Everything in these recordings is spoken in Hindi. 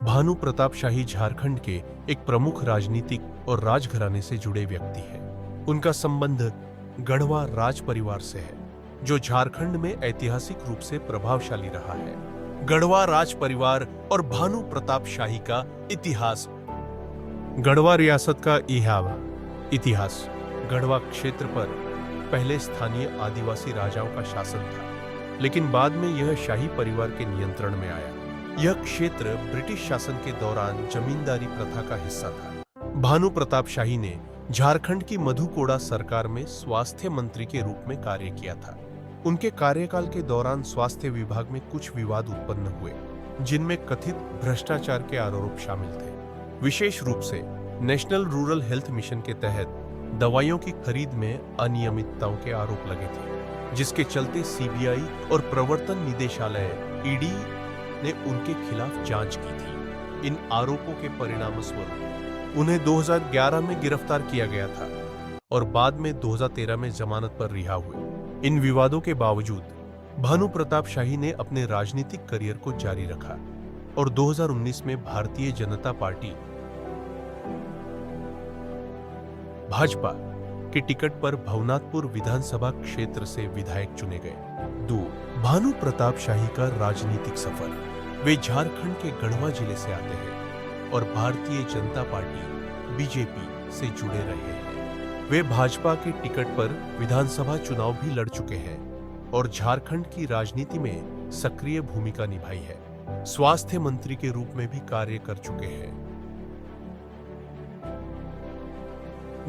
भानु प्रताप शाही झारखंड के एक प्रमुख राजनीतिक और राजघराने से जुड़े व्यक्ति हैं। उनका संबंध गढ़वा राज परिवार से है, जो झारखंड में ऐतिहासिक रूप से प्रभावशाली रहा है। गढ़वा राज परिवार और भानु प्रताप शाही का इतिहास। गढ़वा रियासत का इतिहास। गढ़वा क्षेत्र पर पहले स्थानीय आदिवासी राजाओं का शासन था, लेकिन बाद में यह शाही परिवार के नियंत्रण में आया। यह क्षेत्र ब्रिटिश शासन के दौरान जमींदारी प्रथा का हिस्सा था। भानु प्रताप शाही ने झारखंड की मधुकोड़ा सरकार में स्वास्थ्य मंत्री के रूप में कार्य किया था। उनके कार्यकाल के दौरान स्वास्थ्य विभाग में कुछ विवाद उत्पन्न हुए, जिनमें कथित भ्रष्टाचार के आरोप शामिल थे। विशेष रूप से नेशनल रूरल हेल्थ मिशन के तहत दवाइयों की खरीद में अनियमितताओं के आरोप लगे थे, जिसके चलते सीबीआई और प्रवर्तन निदेशालय ईडी ने उनके खिलाफ जांच की थी। इन आरोपों के परिणामस्वरूप उन्हें 2011 में गिरफ्तार किया गया था और बाद में 2013 में जमानत पर रिहा हुए। इन विवादों के बावजूद भानु प्रताप शाही ने अपने राजनीतिक करियर को जारी रखा और 2019 में भारतीय जनता पार्टी भाजपा के टिकट पर भवनाथपुर विधानसभा क्षेत्र से विधायक चुने गए। 2. भानु प्रताप शाही का राजनीतिक सफर। वे झारखंड के गढ़वा जिले से आते हैं और भारतीय जनता पार्टी बीजेपी से जुड़े रहे हैं। वे भाजपा के टिकट पर विधानसभा चुनाव भी लड़ चुके हैं और झारखंड की राजनीति में सक्रिय भूमिका निभाई है। स्वास्थ्य मंत्री के रूप में भी कार्य कर चुके हैं।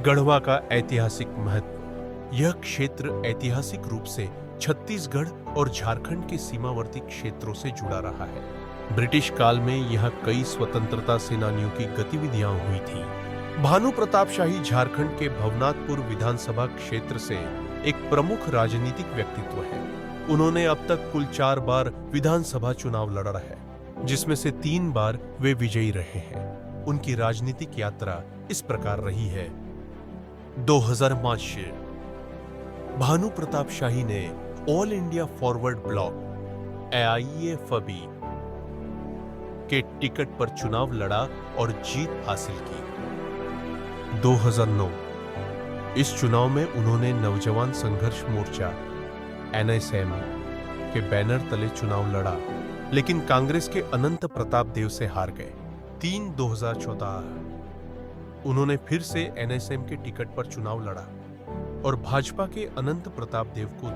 गढ़वा का ऐतिहासिक महत्व। यह क्षेत्र ऐतिहासिक रूप से छत्तीसगढ़ और झारखंड के सीमावर्ती क्षेत्रों से जुड़ा रहा है। ब्रिटिश काल में यहाँ कई स्वतंत्रता सेनानियों की गतिविधियां हुई थी। भानु प्रताप शाही झारखंड के भवनाथपुर विधानसभा क्षेत्र से एक प्रमुख राजनीतिक व्यक्तित्व है। उन्होंने अब तक कुल 4 बार विधानसभा चुनाव लड़ा है, जिसमें से 3 बार वे विजयी रहे हैं। उनकी राजनीतिक यात्रा इस प्रकार रही है। 2005 भानु प्रताप शाही ने all India forward block AIFB के टिकट पर चुनाव लड़ा और जीत हासिल की। 2009 इस चुनाव में उन्होंने नवजवान संघर्ष मोर्चा NSM के बैनर तले चुनाव लड़ा, लेकिन कांग्रेस के अनंत प्रताप देव से हार गए। 2014 उन्होंने फिर से NSM के टिकट पर चुनाव लड़ा और भाजपा के अनंत प्रताप देव को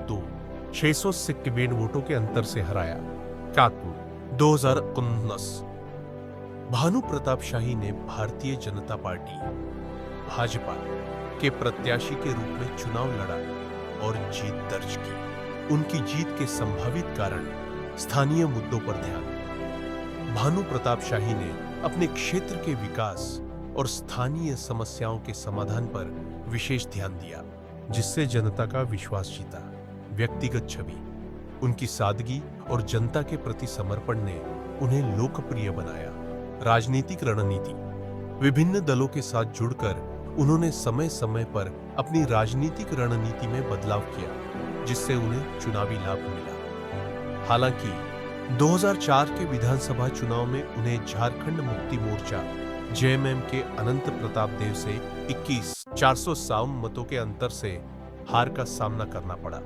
661 वोटों के अंतर से हराया। 2019 भानु प्रताप शाही ने भारतीय जनता पार्टी भाजपा के प्रत्याशी के रूप में चुनाव लड़ा और जीत दर्ज की। उनकी जीत के संभावित कारण स्थानीय मुद्दों पर ध्यान। भानु प्रताप शाही ने अपने क्षेत्र के विकास और स्थानीय समस्याओं के समाधान पर विशेष ध्यान दिया, जिससे जनता का विश्वास जीता। व्यक्तिगत छवि। उनकी सादगी और जनता के प्रति समर्पण ने उन्हें लोकप्रिय बनाया। राजनीतिक रणनीति। विभिन्न दलों के साथ जुड़कर उन्होंने समय समय पर अपनी राजनीतिक रणनीति में बदलाव किया, जिससे उन्हें चुनावी लाभ मिला। हालांकि 2004 के विधानसभा चुनाव में उन्हें झारखंड मुक्ति मोर्चा JMM के अनंत प्रताप देव से 21,457 मतों के अंतर से हार का सामना करना पड़ा।